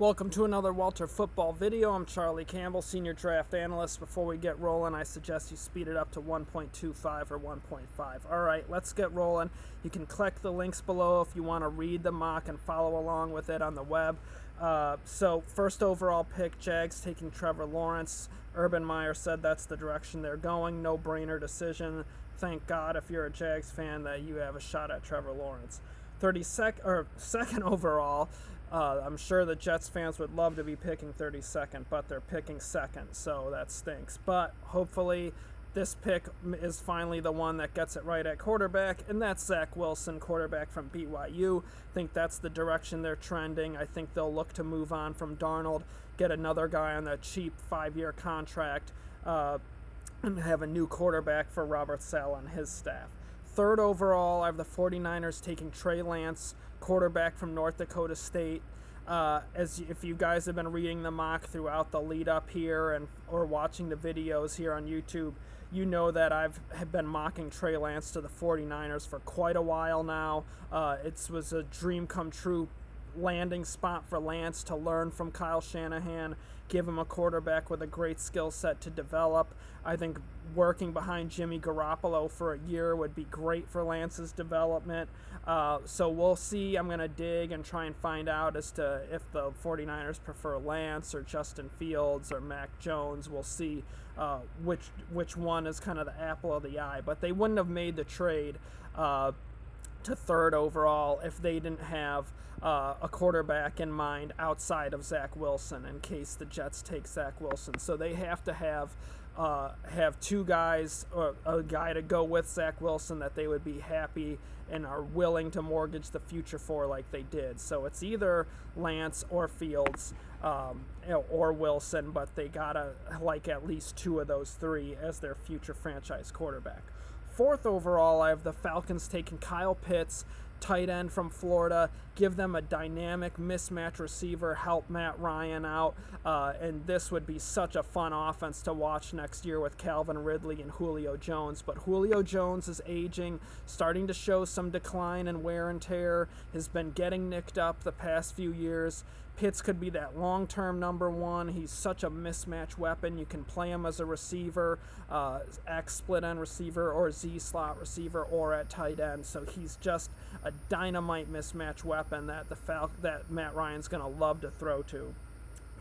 Welcome to another Walter Football video. I'm Charlie Campbell, Senior Draft Analyst. Before we get rolling, I suggest you speed it up to 1.25 or 1.5. All right, let's get rolling. You can click the links below if you want to read the mock and follow along with it on the web. So first overall pick, Jags taking Trevor Lawrence. Urban Meyer said that's the direction they're going. No-brainer decision. Thank God if you're a Jags fan that you have a shot at Trevor Lawrence. Second overall, I'm sure the Jets fans would love to be picking 32nd, but they're picking second, so that stinks. But hopefully this pick is finally the one that gets it right at quarterback, and that's Zach Wilson, quarterback from BYU. I think that's the direction they're trending. I think they'll look to move on from Darnold, get another guy on that cheap 5-year contract, and have a new quarterback for Robert Saleh and his staff. Third overall, I have the 49ers taking Trey Lance, quarterback from North Dakota State. If you guys have been reading the mock throughout the lead up here or watching the videos here on YouTube, you know that have been mocking Trey Lance to the 49ers for quite a while now. It was a dream come true landing spot for Lance to learn from Kyle Shanahan, give him a quarterback with a great skill set to develop. I think working behind Jimmy Garoppolo for a year would be great for Lance's development. So we'll see. I'm going to dig and try and find out as to if the 49ers prefer Lance or Justin Fields or Mac Jones. We'll see which one is kind of the apple of the eye. But they wouldn't have made the trade to third overall if they didn't have a quarterback in mind outside of Zach Wilson in case the Jets take Zach Wilson. So they have to have two guys, or a guy to go with Zach Wilson that they would be happy and are willing to mortgage the future for like they did. So it's either Lance or Fields or Wilson, but they gotta like at least two of those three as their future franchise quarterback. Fourth overall, I have the Falcons taking Kyle Pitts, tight end from Florida, give them a dynamic mismatch receiver, help Matt Ryan out, and this would be such a fun offense to watch next year with Calvin Ridley and Julio Jones. But Julio Jones is aging, starting to show some decline and wear and tear, has been getting nicked up the past few years. Pitts could be that long-term number one. He's such a mismatch weapon. You can play him as a receiver, X split end receiver or Z slot receiver or at tight end. So he's just a dynamite mismatch weapon that Matt Ryan's going to love to throw to.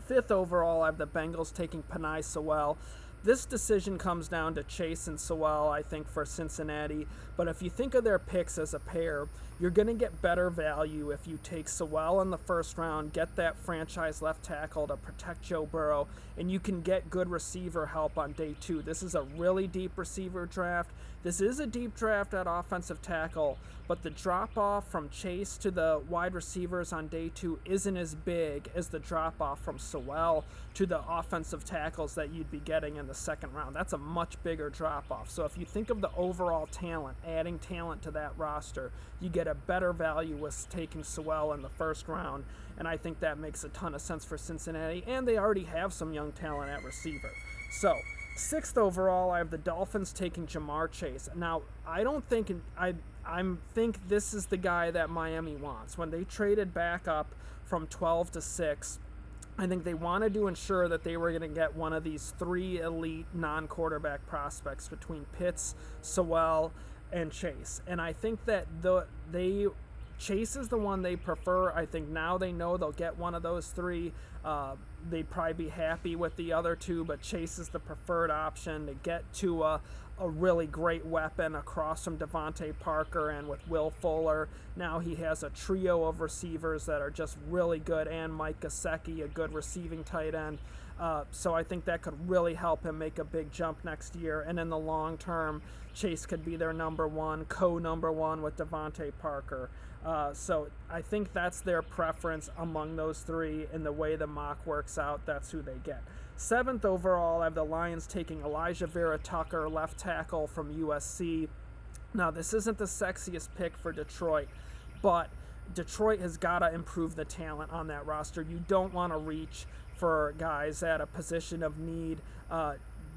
Fifth overall, I have the Bengals taking Penei Sewell. This decision comes down to Chase and Sewell, I think, for Cincinnati. But if you think of their picks as a pair, you're going to get better value if you take Sewell in the first round, get that franchise left tackle to protect Joe Burrow, and you can get good receiver help on day two. This is a really deep receiver draft. This is a deep draft at offensive tackle, but the drop-off from Chase to the wide receivers on day two isn't as big as the drop-off from Sewell to the offensive tackles that you'd be getting in the second round. That's a much bigger drop-off. So if you think of the overall talent, adding talent to that roster, you get a better value with taking Sewell in the first round, and I think that makes a ton of sense for Cincinnati, and they already have some young talent at receiver. So sixth overall, I have the Dolphins taking Jamar Chase. Now, I think this is the guy that Miami wants. When they traded back up from 12 to 6, I think they wanted to ensure that they were going to get one of these three elite non-quarterback prospects between Pitts, Sewell, and Chase. And I think that Chase is the one they prefer. I think now they know they'll get one of those three. They'd probably be happy with the other two, but Chase is the preferred option to get to a really great weapon across from Devontae Parker and with Will Fuller. Now he has a trio of receivers that are just really good, and Mike Gesicki, a good receiving tight end. So I think that could really help him make a big jump next year. And in the long term, Chase could be their number one, co-number one with Devontae Parker. So I think that's their preference among those three, and the way the mock works out, that's who they get. Seventh overall, I have the Lions taking Elijah Vera Tucker, left tackle from USC. Now, this isn't the sexiest pick for Detroit, but Detroit has got to improve the talent on that roster. You don't want to reach for guys at a position of need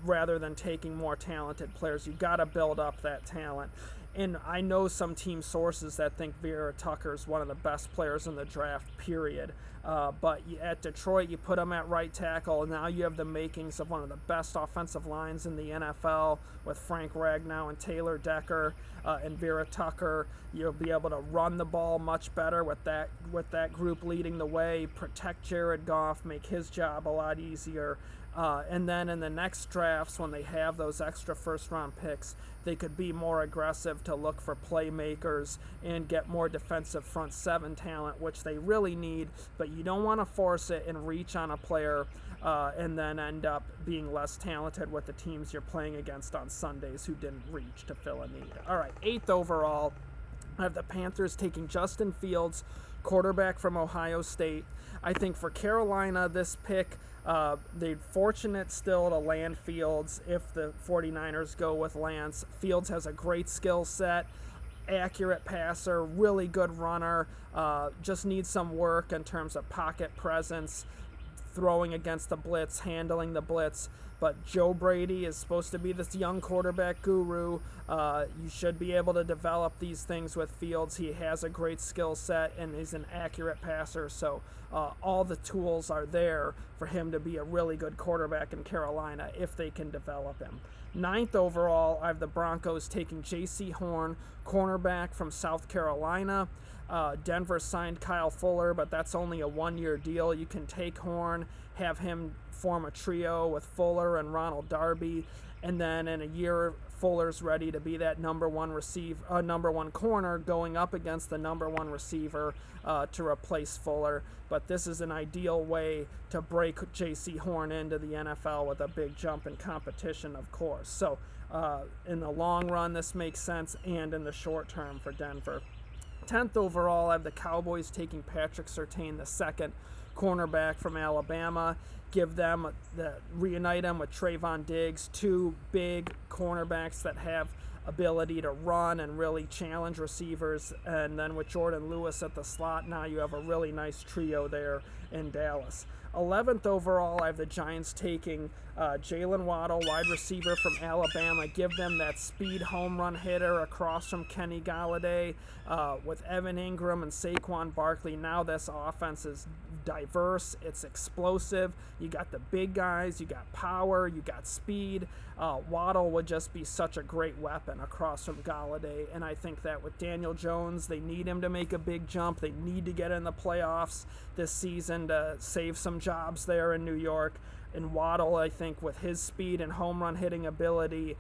rather than taking more talented players. You've got to build up that talent. And I know some team sources that think Vera Tucker is one of the best players in the draft, period. But at Detroit, you put him at right tackle, and now you have the makings of one of the best offensive lines in the NFL with Frank Ragnow and Taylor Decker and Vera Tucker. You'll be able to run the ball much better with that group leading the way, protect Jared Goff, make his job a lot easier. And then in the next drafts, when they have those extra first-round picks, they could be more aggressive to look for playmakers and get more defensive front seven talent, which they really need. But you don't want to force it and reach on a player and then end up being less talented with the teams you're playing against on Sundays who didn't reach to fill a need. All right, 8th overall, I have the Panthers taking Justin Fields, quarterback from Ohio State. I think for Carolina, this pick, they're fortunate still to land Fields if the 49ers go with Lance. Fields has a great skill set, accurate passer, really good runner, just needs some work in terms of pocket presence, throwing against the blitz, handling the blitz. But Joe Brady is supposed to be this young quarterback guru. You should be able to develop these things with Fields. He has a great skill set, and he's an accurate passer. So all the tools are there for him to be a really good quarterback in Carolina if they can develop him. 9th overall, I have the Broncos taking J.C. Horn, cornerback from South Carolina. Denver signed Kyle Fuller, but that's only a one-year deal. You can take Horn, have him form a trio with Fuller and Ronald Darby, and then in a year, Fuller's ready to be that number one corner going up against the number one receiver to replace Fuller. But this is an ideal way to break J.C. Horn into the NFL with a big jump in competition, of course. So in the long run, this makes sense, and in the short term for Denver. 10th overall, I have the Cowboys taking Patrick Surtain II, cornerback from Alabama. Reunite them with Trayvon Diggs, two big cornerbacks that have ability to run and really challenge receivers. And then with Jordan Lewis at the slot, now you have a really nice trio there in Dallas. 11th overall, I have the Giants taking Jalen Waddle, wide receiver from Alabama. Give them that speed home run hitter across from Kenny Galladay with Evan Ingram and Saquon Barkley. Now this offense is diverse. It's explosive. You got the big guys. You got power. You got speed. Waddle would just be such a great weapon across from Galladay. And I think that with Daniel Jones, they need him to make a big jump. They need to get in the playoffs this season to save some jobs there in New York. And Waddle, I think, with his speed and home run hitting ability,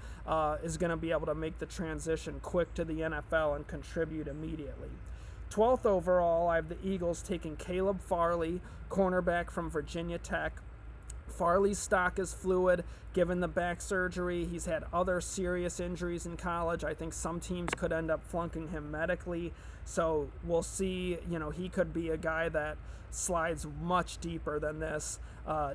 is going to be able to make the transition quick to the NFL and contribute immediately. 12th overall, I have the Eagles taking Caleb Farley, cornerback from Virginia Tech. Farley's stock is fluid given the back surgery. He's had other serious injuries in college. I think some teams could end up flunking him medically. So we'll see. He could be a guy that slides much deeper than this,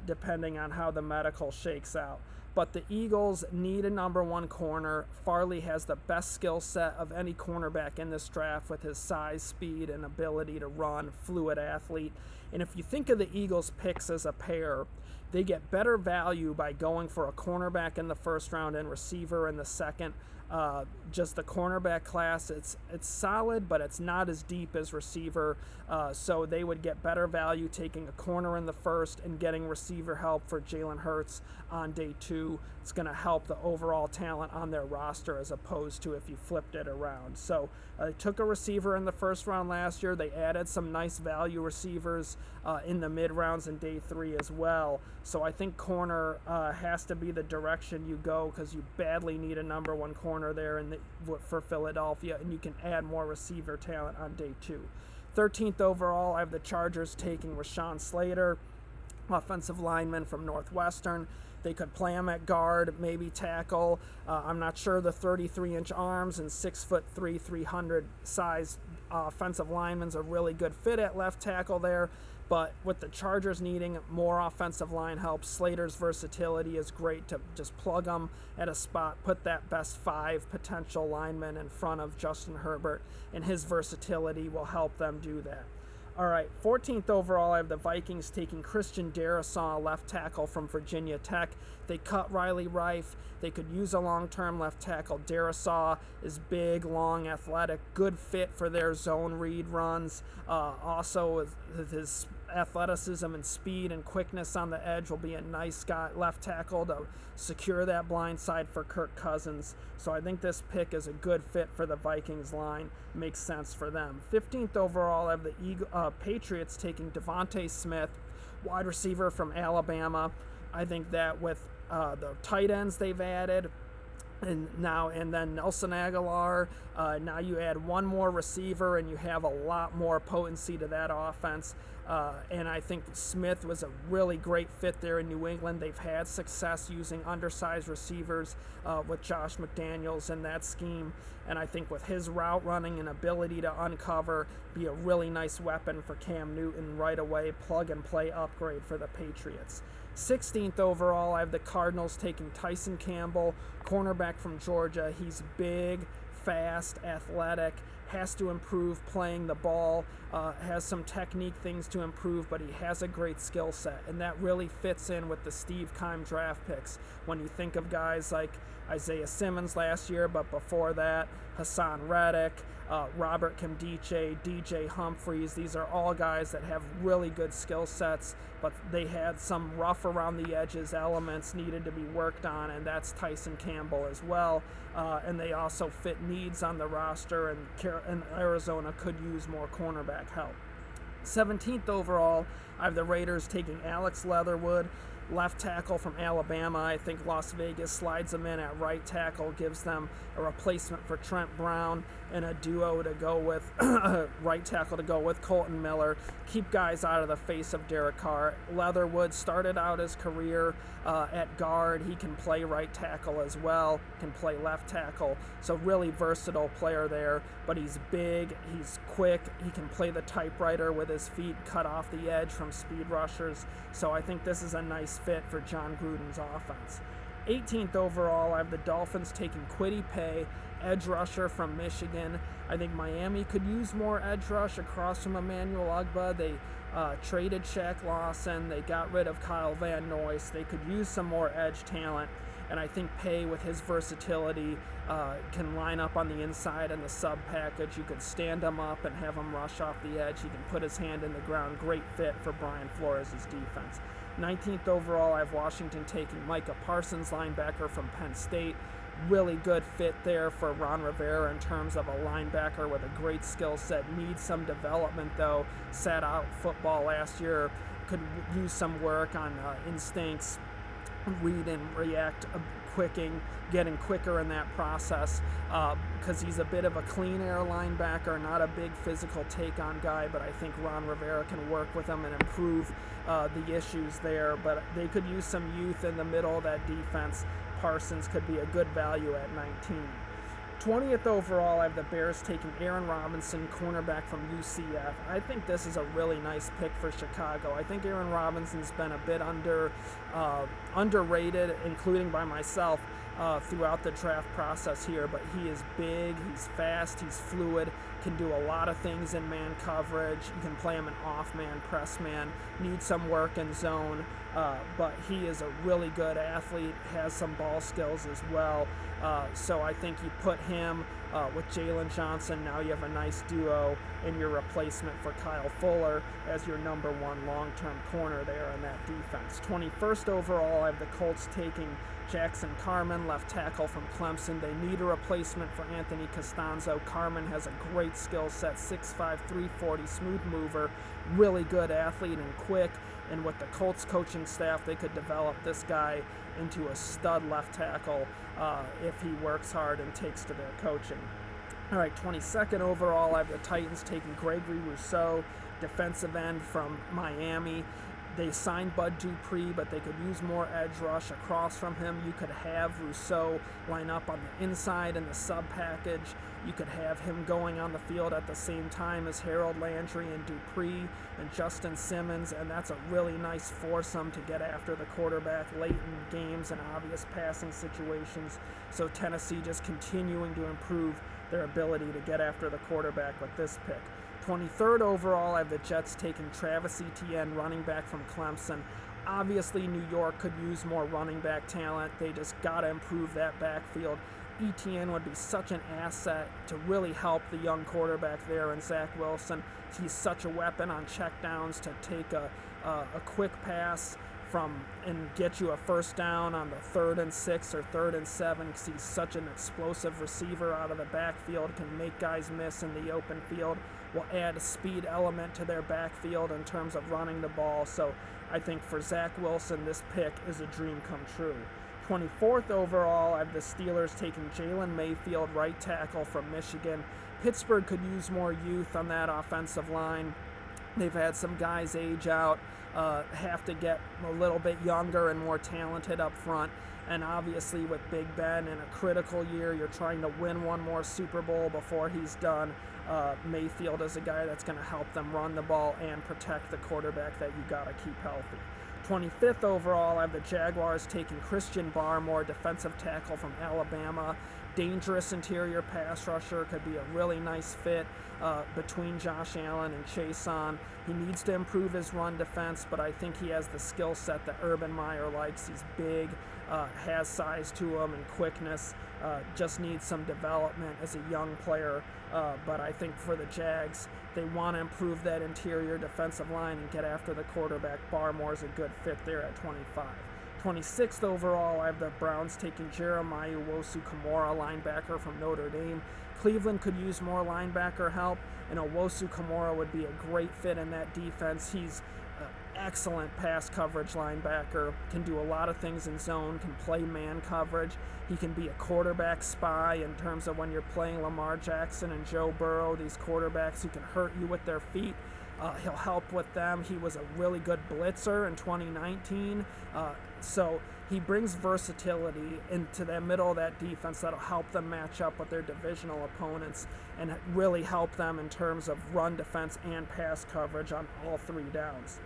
depending on how the medical shakes out. But the Eagles need a number one corner. Farley has the best skill set of any cornerback in this draft with his size, speed, and ability to run, fluid athlete. And if you think of the Eagles' picks as a pair, they get better value by going for a cornerback in the first round and receiver in the second. Just the cornerback class, it's solid, but it's not as deep as receiver. So they would get better value taking a corner in the first and getting receiver help for Jalen Hurts on day 2. It's going to help the overall talent on their roster as opposed to if you flipped it around. So they took a receiver in the first round last year. They added some nice value receivers in the mid rounds in day 3 as well. So I think corner has to be the direction you go because you badly need a number one corner there for Philadelphia, and you can add more receiver talent on day 2. 13th overall, I have the Chargers taking Rashawn Slater, offensive lineman from Northwestern. They could play him at guard, maybe tackle. I'm not sure the 33-inch arms and 6'3", 300 size offensive lineman's a really good fit at left tackle there. But with the Chargers needing more offensive line help, Slater's versatility is great to just plug him at a spot, put that best 5 potential linemen in front of Justin Herbert, and his versatility will help them do that. All right, 14th overall, I have the Vikings taking Christian Darrisaw, left tackle from Virginia Tech. They cut Riley Reiff. They could use a long-term left tackle. Darrisaw is big, long, athletic, good fit for their zone read runs. Also, his athleticism and speed and quickness on the edge will be a nice guy, left tackle to secure that blind side for Kirk Cousins. So I think this pick is a good fit for the Vikings line. Makes sense for them. 15th overall, I have the Patriots taking Devontae Smith, wide receiver from Alabama. I think that with the tight ends they've added, and then Nelson Aguilar, now you add one more receiver and you have a lot more potency to that offense. And I think Smith was a really great fit there in New England. They've had success using undersized receivers with Josh McDaniels in that scheme. And I think with his route running and ability to uncover, be a really nice weapon for Cam Newton right away, plug and play upgrade for the Patriots. 16th overall, I have the Cardinals taking Tyson Campbell, cornerback from Georgia. He's big, fast, athletic, has to improve playing the ball, has some technique things to improve, but he has a great skill set, and that really fits in with the Steve Keim draft picks. When you think of guys like Isaiah Simmons last year, but before that, Hassan Reddick, Robert Kimdiche, DJ Humphries, these are all guys that have really good skill sets, but they had some rough around the edges elements needed to be worked on, and that's Tyson Campbell as well. And they also fit needs on the roster, and Arizona could use more cornerback help. 17th overall, I have the Raiders taking Alex Leatherwood, left tackle from Alabama. I think Las Vegas slides them in at right tackle, gives them a replacement for Trent Brown and a duo to go with, right tackle to go with Colton Miller. Keep guys out of the face of Derek Carr. Leatherwood started out his career at guard. He can play right tackle as well, can play left tackle. So really versatile player there, but he's big, he's quick, he can play the typewriter with his feet, cut off the edge from speed rushers. So I think this is a nice fit for John Gruden's offense. 18th overall, I have the Dolphins taking Kwity Paye, edge rusher from Michigan. I think Miami could use more edge rush across from Emmanuel Ogbah. They traded Shaq Lawson. They got rid of Kyle Van Noy. They could use some more edge talent. And I think Paye, with his versatility, can line up on the inside in the sub package. You could stand him up and have him rush off the edge. He can put his hand in the ground. Great fit for Brian Flores' defense. 19th overall, I have Washington taking Micah Parsons, linebacker from Penn State. Really good fit there for Ron Rivera in terms of a linebacker with a great skill set. Needs some development though. Sat out football last year. Could use some work on instincts, read and react, getting quicker in that process, because he's a bit of a clean air linebacker, not a big physical take-on guy, but I think Ron Rivera can work with him and improve the issues there. But they could use some youth in the middle of that defense. Parsons could be a good value at 19. 20th overall, I have the Bears taking Aaron Robinson, cornerback from UCF. I think this is a really nice pick for Chicago. I think Aaron Robinson's been a bit underrated, including by myself, throughout the draft process here, but he is big, he's fast, he's fluid, can do a lot of things in man coverage. You can play him in off-man, press-man, needs some work in zone, but he is a really good athlete, has some ball skills as well. So I think you put him with Jalen Johnson, now you have a nice duo in your replacement for Kyle Fuller as your number one long-term corner there in that defense. 21st overall, I have the Colts taking Jackson Carman, left tackle from Clemson. They need a replacement for Anthony Costanzo. Carman has a great skill set, 6'5", 340, smooth mover, really good athlete and quick. And with the Colts coaching staff, they could develop this guy into a stud left tackle if he works hard and takes to their coaching. All right, 22nd overall, I have the Titans taking Gregory Rousseau, defensive end from Miami. They signed Bud Dupree, but they could use more edge rush across from him. You could have Rousseau line up on the inside in the sub package. You could have him going on the field at the same time as Harold Landry and Dupree and Justin Simmons, and that's a really nice foursome to get after the quarterback late in games and obvious passing situations. So Tennessee just continuing to improve their ability to get after the quarterback with this pick. 23rd overall, I have the Jets taking Travis Etienne, running back from Clemson. Obviously, New York could use more running back talent. They just got to improve that backfield. ETN would be such an asset to really help the young quarterback there, and Zach Wilson. He's such a weapon on checkdowns to take a quick pass and get you a first down on the 3rd and 6 or 3rd and 7, because he's such an explosive receiver out of the backfield, can make guys miss in the open field, will add a speed element to their backfield in terms of running the ball. So I think for Zach Wilson, this pick is a dream come true. 24th overall, I have the Steelers taking Jalen Mayfield, right tackle from Michigan. Pittsburgh could use more youth on that offensive line. They've had some guys age out, have to get a little bit younger and more talented up front. And obviously with Big Ben in a critical year, you're trying to win one more Super Bowl before he's done. Mayfield is a guy that's going to help them run the ball and protect the quarterback that you got to keep healthy. 25th overall, I have the Jaguars taking Christian Barmore, defensive tackle from Alabama. Dangerous interior pass rusher, could be a really nice fit between Josh Allen and Chason. He needs to improve his run defense, but I think he has the skill set that Urban Meyer likes. He's big, has size to him and quickness, just needs some development as a young player. But I think for the Jags, they want to improve that interior defensive line and get after the quarterback. Barmore's a good fit there at 25. 26th overall, I have the Browns taking Jeremiah Owusu-Koramoah, linebacker from Notre Dame. Cleveland could use more linebacker help, and Owusu-Koramoah would be a great fit in that defense. He's an excellent pass coverage linebacker, can do a lot of things in zone, can play man coverage. He can be a quarterback spy in terms of when you're playing Lamar Jackson and Joe Burrow, these quarterbacks who can hurt you with their feet. He'll help with them. He was a really good blitzer in 2019. So he brings versatility into the middle of that defense that'll help them match up with their divisional opponents and really help them in terms of run defense and pass coverage on all 3 downs.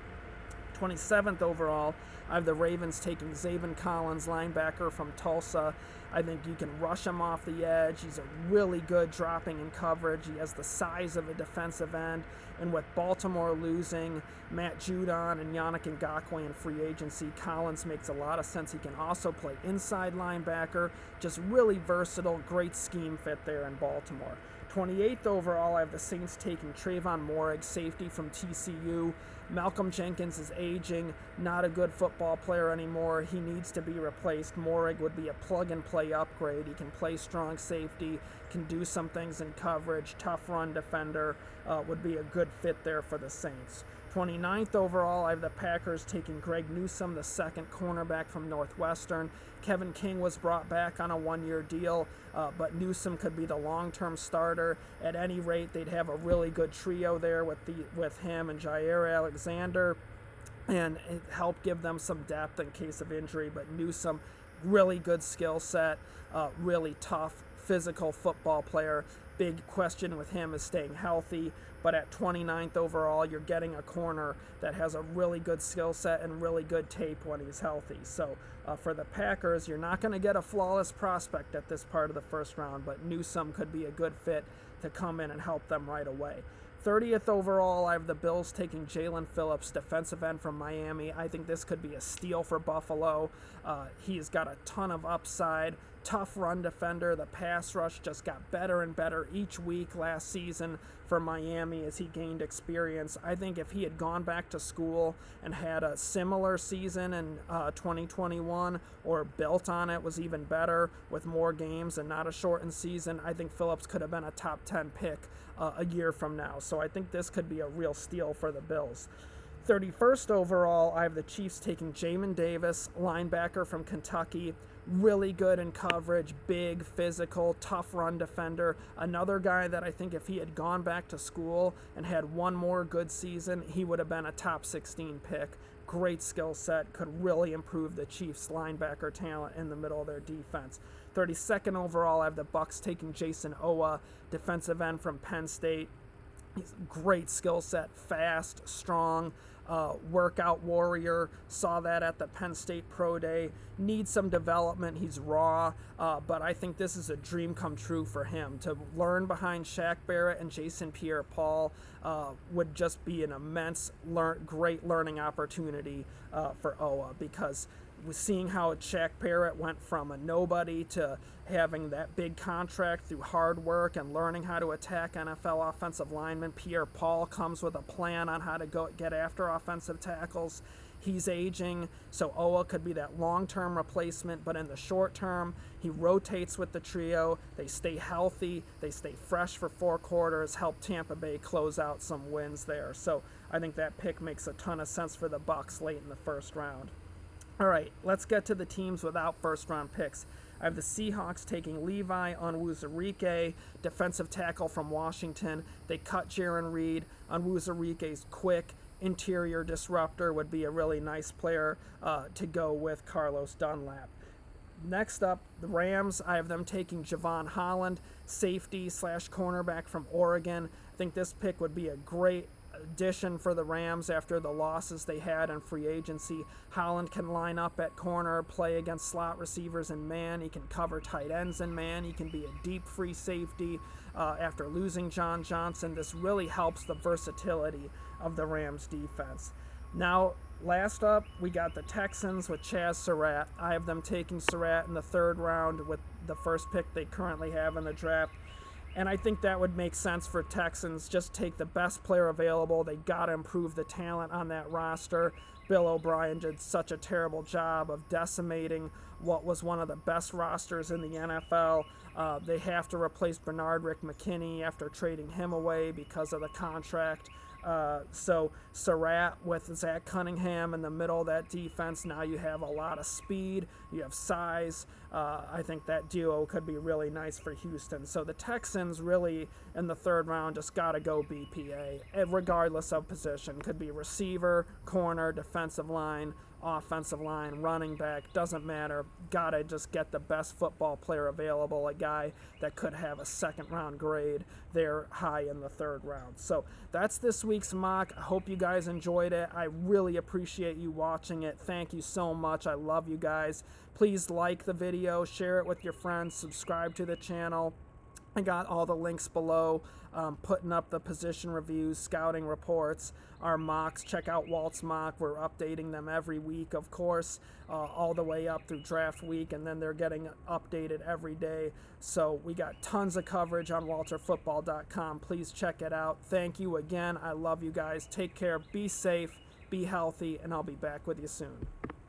27th overall, I have the Ravens taking Zaven Collins, linebacker from Tulsa. I think you can rush him off the edge. He's a really good dropping in coverage. He has the size of a defensive end. And with Baltimore losing Matt Judon and Yannick Ngakoue in free agency, Collins makes a lot of sense. He can also play inside linebacker. Just really versatile, great scheme fit there in Baltimore. 28th overall, I have the Saints taking Trayvon Moehrig, safety from TCU. Malcolm Jenkins is aging, not a good football player anymore. He needs to be replaced. Moehrig would be a plug-and-play upgrade. He can play strong safety, can do some things in coverage, tough run defender, would be a good fit there for the Saints. 29th overall, I have the Packers taking Greg Newsome, the second cornerback from Northwestern. Kevin King was brought back on a 1-year deal, but Newsome could be the long-term starter. At any rate, they'd have a really good trio there with him and Jair Alexander, and it helped give them some depth in case of injury. But Newsome, really good skill set, really tough, physical football player. Big question with him is staying healthy, but at 29th overall, you're getting a corner that has a really good skill set and really good tape when he's healthy. So for the Packers, you're not going to get a flawless prospect at this part of the first round, but Newsome could be a good fit to come in and help them right away. 30th overall, I have the Bills taking Jalen Phillips, defensive end from Miami. I think this could be a steal for Buffalo. He's got a ton of upside. Tough run defender. The pass rush just got better and better each week last season for Miami as he gained experience. I think if he had gone back to school and had a similar season in 2021 or built on it, was even better with more games and not a shortened season, I think Phillips could have been a top 10 pick a year from now. So I think this could be a real steal for the Bills. 31st overall, I have the Chiefs taking Jamin Davis, linebacker from Kentucky. Really good in coverage, big, physical, tough run defender. Another guy that I think if he had gone back to school and had one more good season, he would have been a top 16 pick. Great skill set, could really improve the Chiefs' linebacker talent in the middle of their defense. 32nd overall, I have the Bucs taking Jason Owa, defensive end from Penn State. He's a great skill set, fast, strong, workout warrior. Saw that at the Penn State Pro Day. Needs some development. He's raw, but I think this is a dream come true for him. To learn behind Shaq Barrett and Jason Pierre-Paul would just be an immense, great learning opportunity for Owa, because seeing how Shaq Barrett went from a nobody to having that big contract through hard work and learning how to attack NFL offensive linemen. Pierre Paul comes with a plan on how to go get after offensive tackles. He's aging, so Owa could be that long-term replacement, but in the short term, he rotates with the trio. They stay healthy, they stay fresh for 4 quarters, help Tampa Bay close out some wins there. So I think that pick makes a ton of sense for the Bucs late in the first round. All right, let's get to the teams without first-round picks. I have the Seahawks taking Levi Onwuzurike, defensive tackle from Washington. They cut Jaron Reed. Onwuzurike's quick, interior disruptor would be a really nice player to go with Carlos Dunlap. Next up, the Rams. I have them taking Javon Holland, safety / cornerback from Oregon. I think this pick would be a great addition for the Rams after the losses they had in free agency. Holland can line up at corner, play against slot receivers in man. He can cover tight ends in man. He can be a deep free safety after losing John Johnson. This really helps the versatility of the Rams defense. Now, last up, we got the Texans with Chaz Surratt. I have them taking Surratt in the 3rd round with the first pick they currently have in the draft. And I think that would make sense for Texans. Just take the best player available. They got to improve the talent on that roster. Bill O'Brien did such a terrible job of decimating what was one of the best rosters in the NFL. They have to replace Bernard Rick McKinney after trading him away because of the contract. So Surratt with Zach Cunningham in the middle of that defense, now you have a lot of speed, you have size. I think that duo could be really nice for Houston. So the Texans really in the 3rd round just got to go BPA, regardless of position. Could be receiver, corner, defensive line, offensive line, running back, doesn't matter. Gotta just get the best football player available, a guy that could have a 2nd round grade there high in the 3rd round. So that's this week's mock. I hope you guys enjoyed it. I really appreciate you watching it. Thank you so much. I love you guys. Please like the video, share it with your friends, subscribe to the channel. I got all the links below, putting up the position reviews, scouting reports, our mocks. Check out Walt's mock. We're updating them every week, of course, all the way up through draft week, and then they're getting updated every day. So we got tons of coverage on walterfootball.com. Please check it out. Thank you again. I love you guys. Take care. Be safe. Be healthy, and I'll be back with you soon.